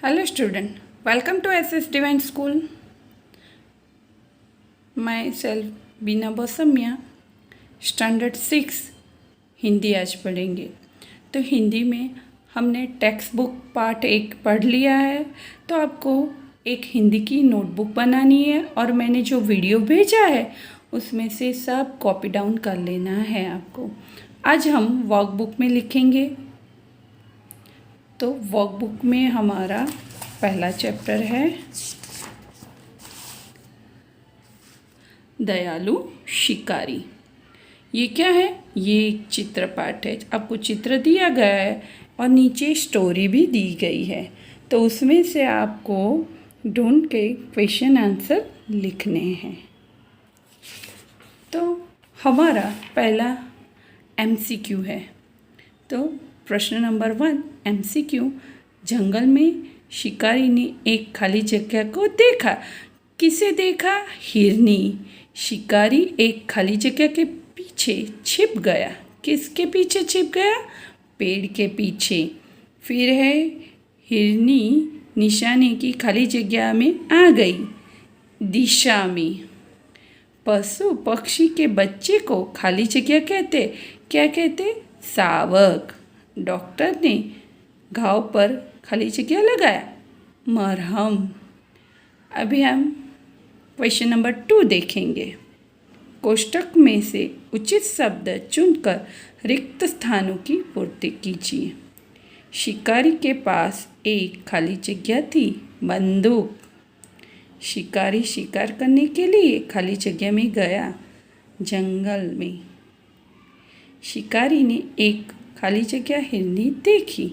Hello student, welcome to SS Divine School. Myself Bina बौसमिया, standard 6 Hindi आज पढ़ेंगे। तो हिंदी में हमने टेक्स्ट बुक पार्ट 1 पढ़ लिया है, तो आपको एक हिंदी की नोटबुक बनानी है और मैंने जो वीडियो भेजा है उसमें से सब कॉपी डाउन कर लेना है आपको। आज हम वर्कबुक में लिखेंगे। तो वर्कबुक में हमारा पहला चैप्टर है दयालु शिकारी। ये क्या है? ये एक चित्र पाठ है। आपको चित्र दिया गया है और नीचे स्टोरी भी दी गई है, तो उसमें से आपको ढूंढ के क्वेश्चन आंसर लिखने हैं। तो हमारा पहला MCQ है। तो प्रश्न नंबर 1 MCQ। जंगल में शिकारी ने एक खाली जगह को देखा। किसे देखा? हिरनी। शिकारी एक खाली जगह के पीछे छिप गया। किसके पीछे छिप गया? पेड़ के पीछे। फिर है हिरनी निशाने की खाली जगह में आ गई, दिशा में। पशु पक्षी के बच्चे को खाली जगह कहते। क्या कहते? शावक। डॉक्टर ने घाव पर खाली जगह लगाया, मरहम। अभी हम क्वेश्चन नंबर 2 देखेंगे। कोष्ठक में से उचित शब्द चुनकर रिक्त स्थानों की पूर्ति कीजिए। शिकारी के पास एक खाली जगह थी, बंदूक। शिकारी शिकार करने के लिए खाली जगह में गया, जंगल में। शिकारी ने एक खाली जगह हिरनी देखी,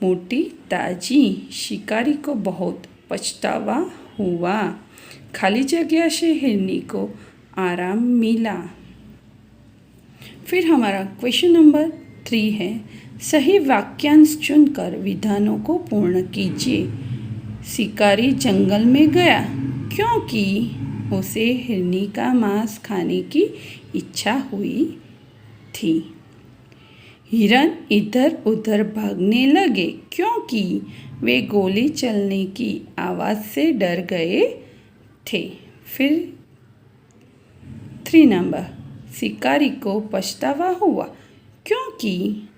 मोटी ताजी। शिकारी को बहुत पछतावा हुआ। खाली जगह से हिरनी को आराम मिला। फिर हमारा क्वेश्चन नंबर 3 है, सही वाक्यांश चुनकर विधानों को पूर्ण कीजिए। शिकारी जंगल में गया क्योंकि उसे हिरनी का मांस खाने की इच्छा हुई थी। हिरन इधर उधर भागने लगे क्योंकि वे गोली चलने की आवाज़ से डर गए थे। फिर 3 नंबर, शिकारी को पछतावा हुआ क्योंकि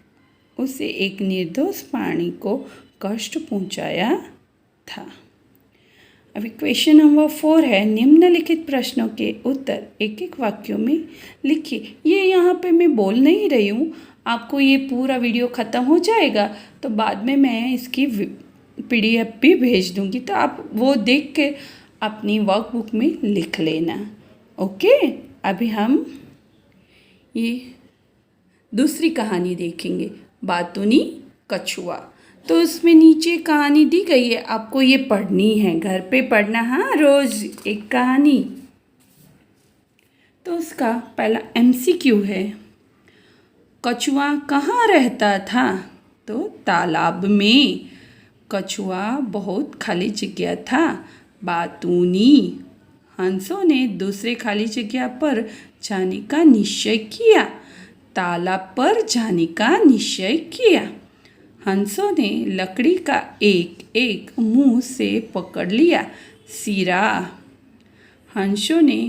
उसे एक निर्दोष प्राणी को कष्ट पहुंचाया था। अभी क्वेश्चन नंबर 4 है, निम्नलिखित प्रश्नों के उत्तर एक एक वाक्यों में लिखिए। ये यहाँ पे मैं बोल नहीं रही हूँ, आपको ये पूरा वीडियो ख़त्म हो जाएगा तो बाद में मैं इसकी PDF भी भेज दूँगी, तो आप वो देख के अपनी वर्कबुक में लिख लेना। ओके, अभी हम ये दूसरी कहानी देखेंगे, बातूनी कछुआ। तो उसमें नीचे कहानी दी गई है, आपको ये पढ़नी है, घर पे पढ़ना। हाँ, रोज़ एक कहानी। तो उसका पहला MCQ है, कछुआ कहाँ रहता था? तो तालाब में। कछुआ बहुत खाली जगह था, बातूनी। हंसों ने दूसरे खाली जगह पर जाने का निश्चय किया, तालाब पर जाने का निश्चय किया। हंसों ने लकड़ी का एक एक मुंह से पकड़ लिया, सिरा। हंसों ने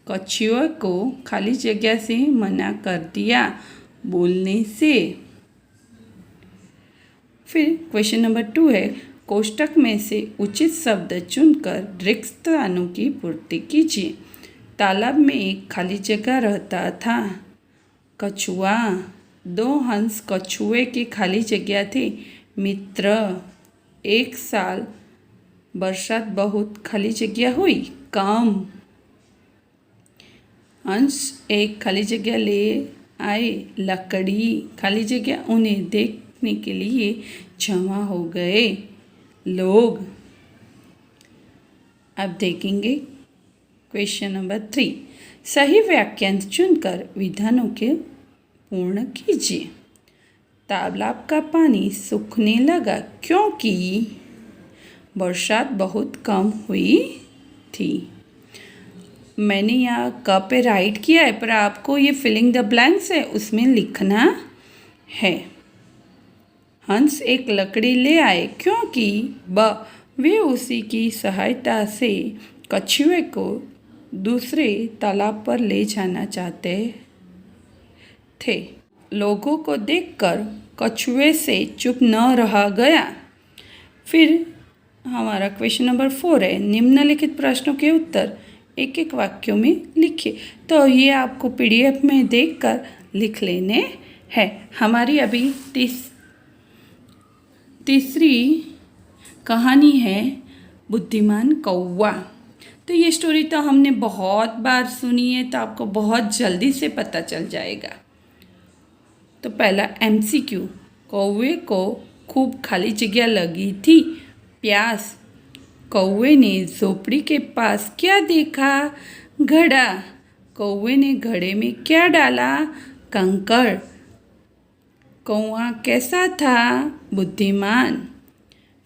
कछुआ को खाली जगह से मना कर दिया, बोलने से। फिर क्वेश्चन नंबर 2 है, कोष्ठक में से उचित शब्द चुनकर रिक्त स्थानों की पूर्ति कीजिए। तालाब में एक खाली जगह रहता था, कछुआ। 2 हंस कछुए की खाली जगह थे, मित्र। एक साल बरसात बहुत खाली जगह हुई, कम। हंस एक खाली जगह ले आए, लकड़ी। खाली जगह उन्हें देखने के लिए जमा हो गए, लोग। अब देखेंगे क्वेश्चन नंबर 3, सही वाक्यांश चुनकर विधानों के पूर्ण कीजिए। तालाब का पानी सूखने लगा क्योंकि बरसात बहुत कम हुई थी। मैंने यहाँ क पे राइट किया है, पर आपको ये फिलिंग द ब्लैंक्स है उसमें लिखना है। हंस एक लकड़ी ले आए क्योंकि वे उसी की सहायता से कछुए को दूसरे तालाब पर ले जाना चाहते थे। लोगों को देखकर कछुए से चुप न रहा गया। फिर हमारा क्वेश्चन नंबर 4 है, निम्नलिखित प्रश्नों के उत्तर एक एक वाक्यों में लिखिए। तो ये आपको पीडीएफ में देखकर लिख लेने हैं। हमारी अभी तीसरी कहानी है बुद्धिमान कौवा। तो ये स्टोरी तो हमने बहुत बार सुनी है, तो आपको बहुत जल्दी से पता चल जाएगा। तो पहला MCQ, कौवे को खूब खाली जगह लगी थी, प्यास। कौवे ने झोपड़ी के पास क्या देखा? घड़ा। कौवे ने घड़े में क्या डाला? कंकड़। कौवा कैसा था? बुद्धिमान।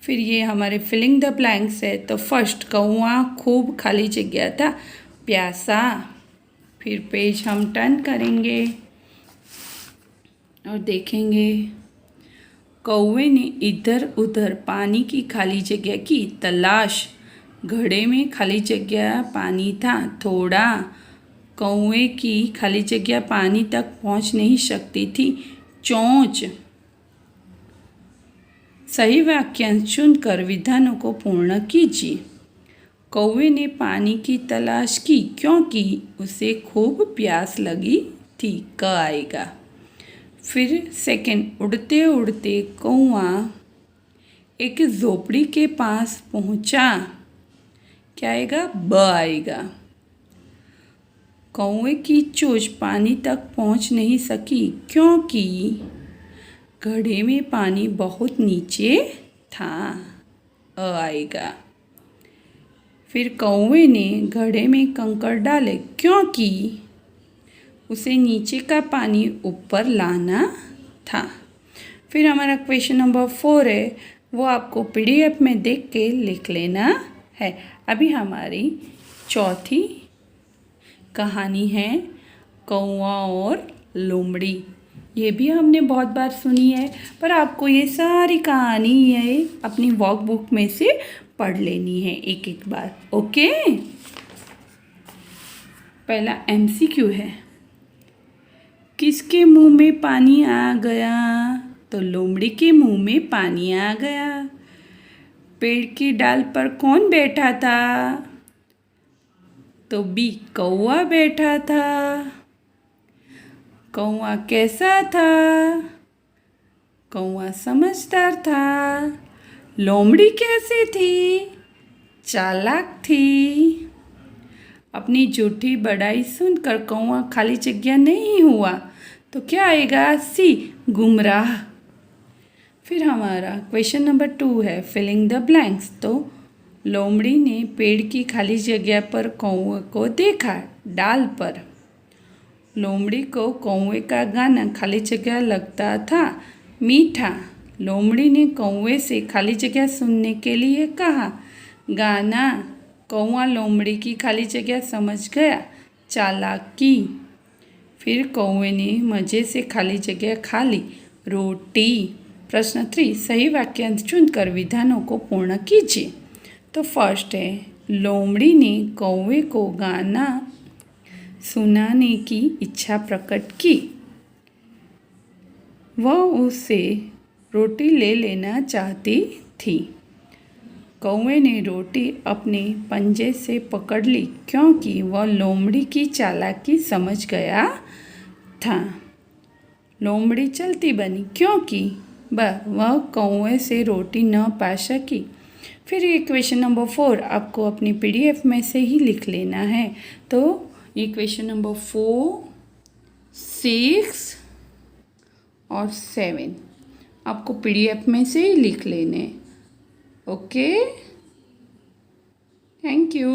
फिर ये हमारे फिलिंग द ब्लैंक्स है। तो फर्स्ट, कौवा खूब खाली जगह था, प्यासा। फिर पेज हम टर्न करेंगे और देखेंगे, कौवे ने इधर उधर पानी की खाली जगह की तलाश। घड़े में खाली जगह पानी था थोड़ा। कौवे की खाली जगह पानी तक पहुंच नहीं सकती थी, चोंच। सही वाक्यांश चुनकर विधानों को पूर्ण कीजिए। कौवे ने पानी की तलाश की क्योंकि उसे खूब प्यास लगी थी, क आएगा। फिर सेकंड, उड़ते उड़ते कौवा एक झोपड़ी के पास पहुंचा, क्या आएगा? ब आएगा। कौवे की चोंच पानी तक पहुंच नहीं सकी क्योंकि घड़े में पानी बहुत नीचे था, अ आएगा। फिर कौवे ने घड़े में कंकड़ डाले क्योंकि उसे नीचे का पानी ऊपर लाना था। फिर हमारा क्वेश्चन नंबर 4 है, वो आपको पीडीएफ में देख के लिख लेना है। अभी हमारी चौथी कहानी है कौवा और लोमड़ी। ये भी हमने बहुत बार सुनी है, पर आपको ये सारी कहानी ये अपनी वर्कबुक में से पढ़ लेनी है एक एक बार, ओके। पहला MCQ है, किसके मुंह में पानी आ गया? तो लोमड़ी के मुंह में पानी आ गया। पेड़ की डाल पर कौन बैठा था? तो B, कौवा बैठा था। कौवा कैसा था? कौवा समझदार था। लोमड़ी कैसी थी? चालाक थी। अपनी झूठी बड़ाई सुनकर कौवा खाली जगह नहीं हुआ, तो क्या आएगा? C, गुमराह। फिर हमारा क्वेश्चन नंबर 2 है, फिलिंग द ब्लैंक्स। तो लोमड़ी ने पेड़ की खाली जगह पर कौवे को देखा, डाल पर। लोमड़ी को कौवे का गाना खाली जगह लगता था मीठा। लोमड़ी ने कौवे से खाली जगह सुनने के लिए कहा, गाना। कौवा लोमड़ी की खाली जगह समझ गया, चालाकी। फिर कौवे ने मज़े से खाली जगह खा ली, रोटी। प्रश्न 3, सही वाक्यांश चुनकर विधानों को पूर्ण कीजिए। तो फर्स्ट है, लोमड़ी ने कौवे को गाना सुनाने की इच्छा प्रकट की। वह उससे रोटी ले लेना चाहती थी। कौवे ने रोटी अपने पंजे से पकड़ ली क्योंकि वह लोमड़ी की चालाकी समझ गया था। लोमड़ी चलती बनी क्योंकि वह कौवे से रोटी न पा सकी। फिर ये क्वेश्चन नंबर 4 आपको अपनी पीडीएफ में से ही लिख लेना है। तो ये क्वेश्चन नंबर 4, 6 और 7 आपको पीडीएफ में से ही लिख लेने, ओके। Thank you.